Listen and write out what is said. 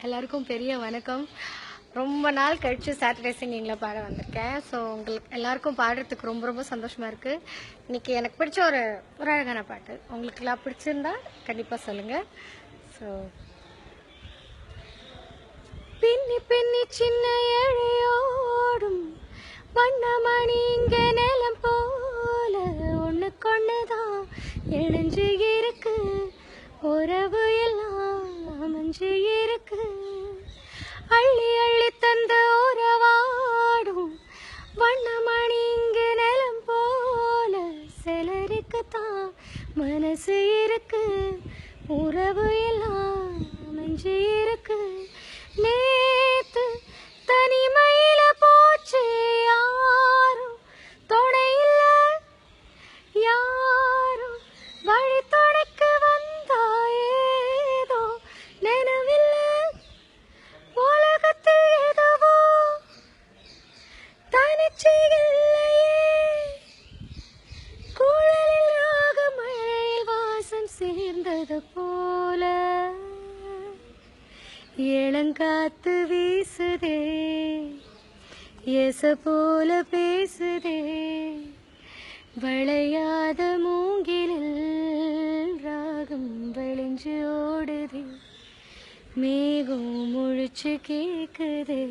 எல்லாருக்கும் பெரிய வணக்கம். ரொம்ப நாள் கழிச்சு சாட்டர்டே சிங்கிங்கில் பாட வந்திருக்கேன். ஸோ உங்களுக்கு எல்லாருக்கும் பாடுறதுக்கு ரொம்ப ரொம்ப சந்தோஷமாக இருக்குது. இன்றைக்கி எனக்கு பிடிச்ச ஒரு அழகான பாட்டு உங்களுக்கெல்லாம் பிடிச்சிருந்தா கண்டிப்பாக சொல்லுங்கள். ஸோ பின்னி பின்னி சின்ன இழையோடும் வண்ணமணி இங்கே நிலம் போல ஒன்றுக்கொன்னுதான் இணைஞ்சு இருக்கு, உறவு எல்லாம் அமைஞ்சு இருக்கு. அள்ளி அள்ளி தந்த உறவாடும் வண்ணமணி இங்கு நிலம் போல சிலருக்குத்தான் மனசு இருக்கு, உறவு எல்லாம் அமைஞ்சு இருக்கு. நேத்து தனிமையில போச்சு யாரும் துணையில்ல, யாரும் வழி துணைக்கு வந்தா ஏதோ நினைவில்ல. உலகத்தில் எதுவோ தனிச்சு இல்லையே, குழலில் ராக மழையில் வாசம் சேர்ந்தது போல இளங்காத்து வீசுதே, எச போல பேசுதே. வளையாத மூங்கிலில் ராகம் வளைஞ்சு ஓடுதே, மேகம் முழிச்சு கேக்குதே.